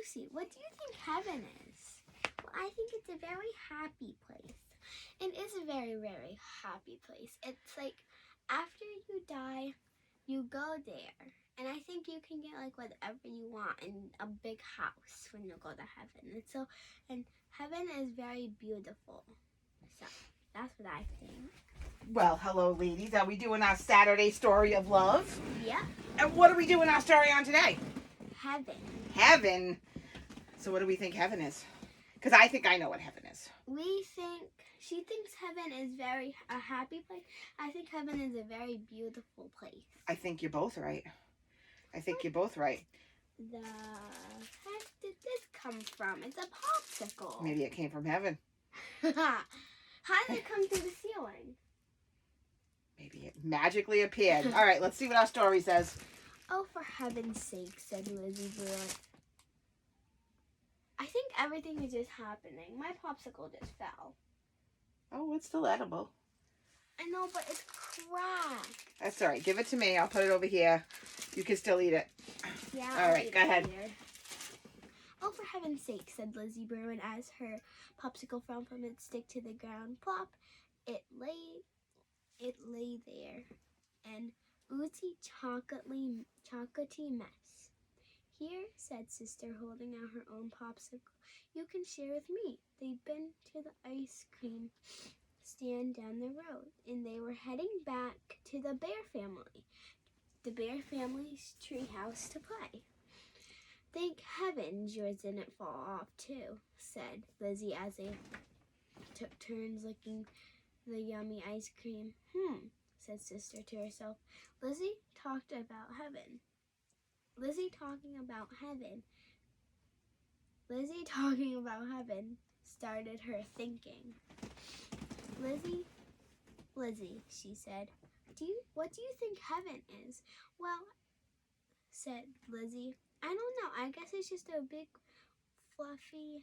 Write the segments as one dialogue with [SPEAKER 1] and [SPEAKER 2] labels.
[SPEAKER 1] Lucy, what do you think heaven is?
[SPEAKER 2] Well, I think it's a very happy place.
[SPEAKER 1] It is a very, very happy place. It's like after you die, you go there. And I think you can get like whatever you want in a big house when you go to heaven. And heaven is very beautiful. So that's what I think.
[SPEAKER 3] Well, hello, ladies. Are we doing our Saturday story of love?
[SPEAKER 1] Yeah.
[SPEAKER 3] And what are we doing our story on today?
[SPEAKER 1] Heaven.
[SPEAKER 3] Heaven. So what do we think heaven is? Because I think I know what heaven is.
[SPEAKER 1] She thinks heaven is a happy place. I think heaven is a very beautiful place.
[SPEAKER 3] I think you're both right.
[SPEAKER 1] The heck did this come from? It's a popsicle.
[SPEAKER 3] Maybe it came from heaven.
[SPEAKER 1] How did it come through the ceiling?
[SPEAKER 3] Maybe it magically appeared. All right, let's see what our story says.
[SPEAKER 1] Oh, for heaven's sake, said Lizzie Brewer. I think everything is just happening. My popsicle just fell.
[SPEAKER 3] Oh, it's still edible.
[SPEAKER 1] I know, but it's cracked.
[SPEAKER 3] That's all right. Give it to me. I'll put it over here. You can still eat it.
[SPEAKER 1] Yeah.
[SPEAKER 3] All right, go ahead.
[SPEAKER 1] Later. Oh, for heaven's sake, said Lizzie Berenstain as her popsicle fell from its stick to the ground. Plop! It lay there, an oozy chocolatey mess. Here, said Sister, holding out her own popsicle. You can share with me. They'd been to the ice cream stand down the road, and they were heading back to the Bear family, the Bear family's treehouse to play. Thank heavens yours didn't fall off too, said Lizzie as they took turns licking the yummy ice cream. Said Sister to herself. Lizzie talking about heaven started her thinking. Lizzie, she said, what do you think heaven is? Well, said Lizzie, I don't know. I guess it's just a big, fluffy,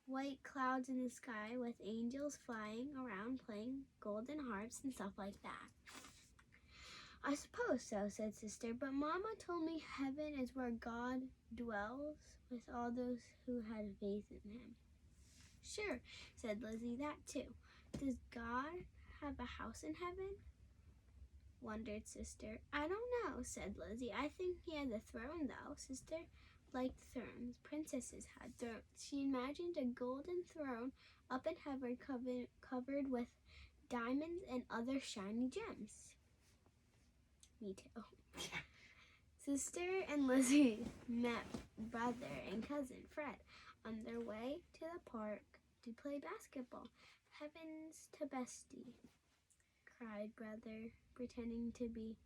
[SPEAKER 1] white clouds in the sky with angels flying around playing golden harps and stuff like that. I suppose so, said Sister, but Mama told me heaven is where God dwells with all those who had faith in him. Sure, said Lizzie, that too. Does God have a house in heaven? Wondered Sister. I don't know, said Lizzie. I think he has a throne, though. Sister liked thrones. Princesses had thrones. She imagined a golden throne up in heaven covered with diamonds and other shiny gems. Me too. Sister and Lizzie met brother and cousin Fred on their way to the park to play basketball. Heavens to bestie, cried brother, pretending to be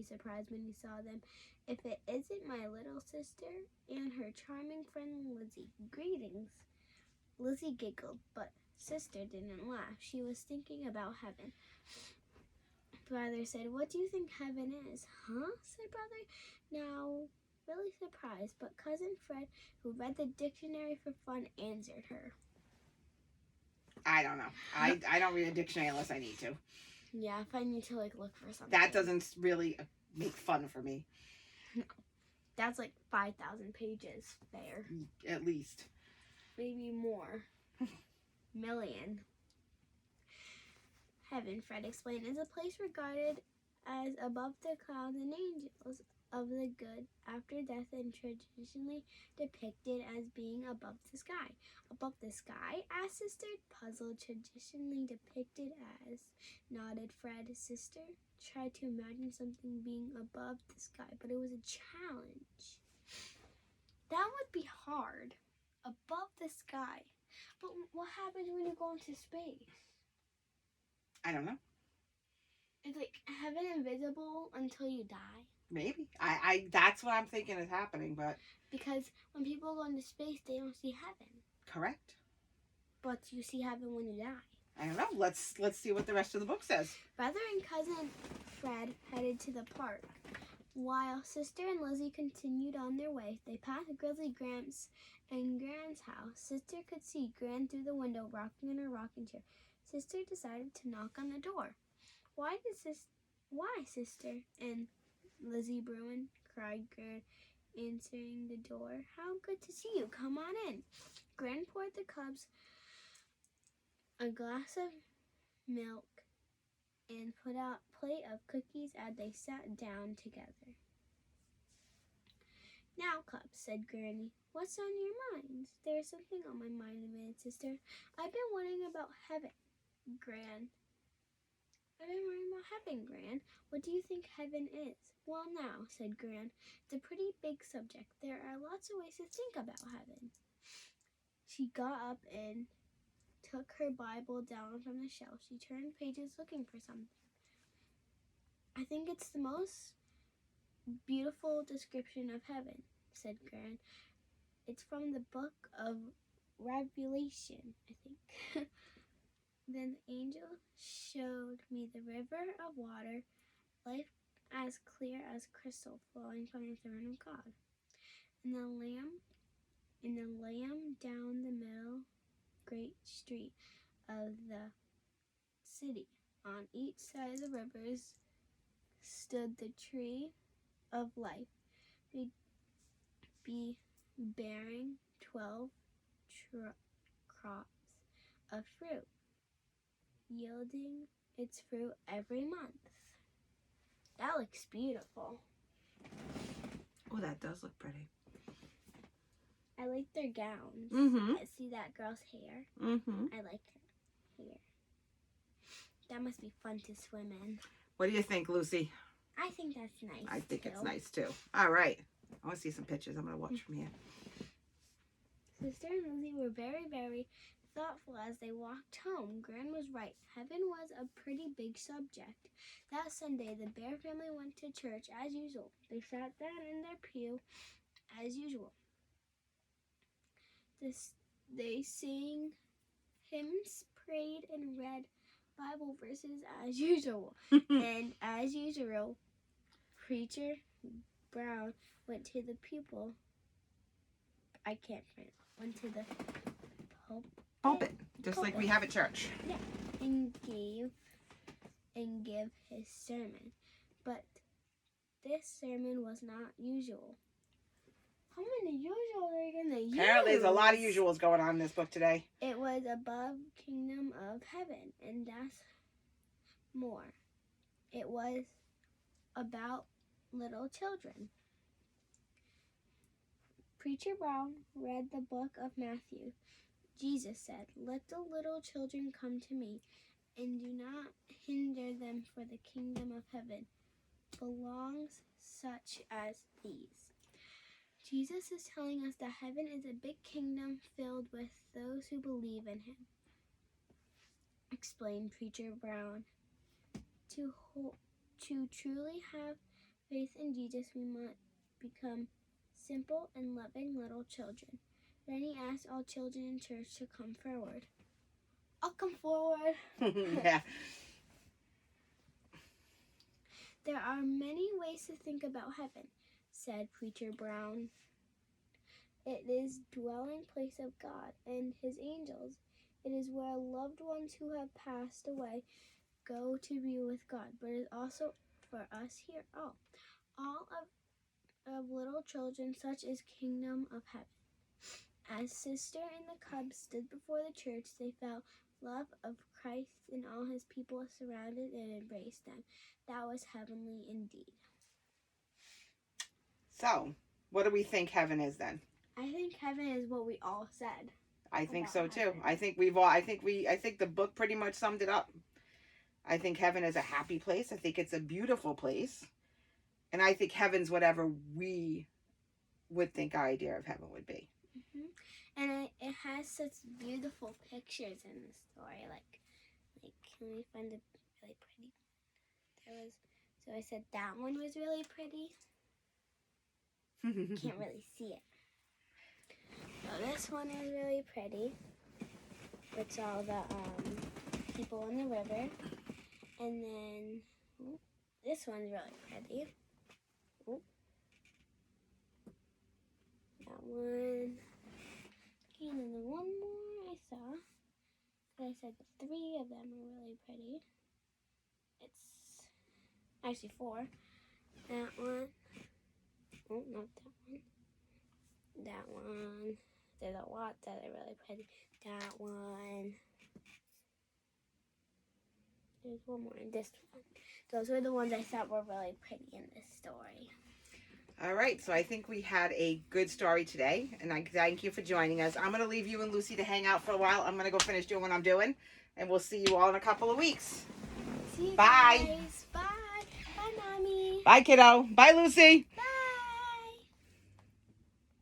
[SPEAKER 1] surprised when he saw them. If it isn't my little sister and her charming friend Lizzie. Greetings. Lizzie giggled, but Sister didn't laugh. She was thinking about heaven. Brother said, what do you think heaven is? Huh? Said brother. Now, really surprised, but cousin Fred, who read the dictionary for fun, answered her.
[SPEAKER 3] I don't know. I don't read a dictionary unless I need to.
[SPEAKER 1] Yeah, if I need to look for something.
[SPEAKER 3] That doesn't really make fun for me.
[SPEAKER 1] No. That's 5,000 pages there.
[SPEAKER 3] At least.
[SPEAKER 1] Maybe more. Million. Heaven, Fred explained, is a place regarded as above the clouds and angels of the good after death and traditionally depicted as being above the sky. Above the sky? Asked Sister, puzzled. Traditionally depicted as, nodded Fred. Sister tried to imagine something being above the sky, but it was a challenge. That would be hard. Above the sky. But what happens when you go into space?
[SPEAKER 3] I don't know.
[SPEAKER 1] Is heaven invisible until you die?
[SPEAKER 3] Maybe. I that's what I'm thinking is happening, but
[SPEAKER 1] because when people go into space, they don't see heaven.
[SPEAKER 3] Correct.
[SPEAKER 1] But you see heaven when you die.
[SPEAKER 3] I don't know. Let's see what the rest of the book says.
[SPEAKER 1] Brother and cousin Fred headed to the park. While Sister and Lizzie continued on their way, they passed Grizzly Gramps and Gran's house. Sister could see Gran through the window, rocking in her rocking chair. Sister decided to knock on the door. Why, Sister? And Lizzie Bruin cried Gran, answering the door. How good to see you. Come on in. Gran poured the cubs a glass of milk and put out a plate of cookies as they sat down together. Now, cubs, said Granny, what's on your minds? There's something on my mind, admitted Sister. I've been wondering about heaven, Gran. What do you think heaven is? Well, now, said Gran, it's a pretty big subject. There are lots of ways to think about heaven. She got up and took her Bible down from the shelf. She turned pages looking for something. I think it's the most beautiful description of heaven, said Gran. It's from the book of Revelation, I think. Then the angel showed me the river of water, life as clear as crystal, flowing from the throne of God. And the lamb down the middle great street of the city. On each side of the rivers stood the tree of life, bearing 12 crops of fruit, yielding its fruit every month. That looks beautiful.
[SPEAKER 3] Oh, that does look pretty.
[SPEAKER 1] I like their gowns.
[SPEAKER 3] Mm-hmm.
[SPEAKER 1] I see that girl's hair.
[SPEAKER 3] Mm-hmm.
[SPEAKER 1] I like her hair. That must be fun to swim in.
[SPEAKER 3] What do you think, Lucy?
[SPEAKER 1] I think that's nice.
[SPEAKER 3] I think it's nice too. All right. I want to see some pictures. I'm going to watch from here.
[SPEAKER 1] Sister and Lizzie were very, very thoughtful as they walked home. Gran was right. Heaven was a pretty big subject. That Sunday, the Bear family went to church as usual. They sat down in their pew as usual. They sang hymns, prayed, and read Bible verses as usual. And as usual, Preacher Brown went to the pulpit. Went to the
[SPEAKER 3] Pulpit, just like we have at church.
[SPEAKER 1] Yeah, and give his sermon. But this sermon was not usual. How many usual are you gonna use?
[SPEAKER 3] Apparently, there's a lot of usuals going on in this book today.
[SPEAKER 1] It was above kingdom of heaven, and that's more. It was about little children. Preacher Brown read the book of Matthew. Jesus said, "Let the little children come to me, and do not hinder them, for the kingdom of heaven belongs such as these." Jesus is telling us that heaven is a big kingdom filled with those who believe in him, explained Preacher Brown. To truly have faith in Jesus, we must become simple and loving little children. Then he asked all children in church to come forward. I'll come forward.
[SPEAKER 3] Yeah.
[SPEAKER 1] There are many ways to think about heaven, said Preacher Brown. It is dwelling place of God and his angels. It is where loved ones who have passed away go to be with God, but it is also for us here. All of little children, such as kingdom of heaven. As Sister and the cubs stood before the church, they felt love of Christ and all his people surrounded and embraced them. That was heavenly indeed.
[SPEAKER 3] So, what do we think heaven is then?
[SPEAKER 1] I think heaven is what we all said.
[SPEAKER 3] I think
[SPEAKER 1] about
[SPEAKER 3] so too.
[SPEAKER 1] heaven.
[SPEAKER 3] I think the book pretty much summed it up. I think heaven is a happy place. I think it's a beautiful place. And I think heaven's whatever we would think our idea of heaven would be.
[SPEAKER 1] Mm-hmm. And it has such beautiful pictures in the story. Like, can we find a really pretty one? So I said that one was really pretty. Can't really see it. So this one is really pretty. It's all the people in the river. And then this one's really pretty. That one. Okay, and then the one more I saw. I said 3 of them are really pretty. It's actually 4. That one. That one. There's a lot that are really pretty. That one. There's one more in this one. Those were the ones I thought were really pretty in this story.
[SPEAKER 3] All right, so I think we had a good story today, and I thank you for joining us. I'm going to leave you and Lucy to hang out for a while. I'm going to go finish doing what I'm doing, and we'll see you all in a couple of weeks.
[SPEAKER 1] See you
[SPEAKER 3] Bye.
[SPEAKER 1] guys. Bye. Bye, Mommy.
[SPEAKER 3] Bye, kiddo. Bye, Lucy.
[SPEAKER 1] Bye.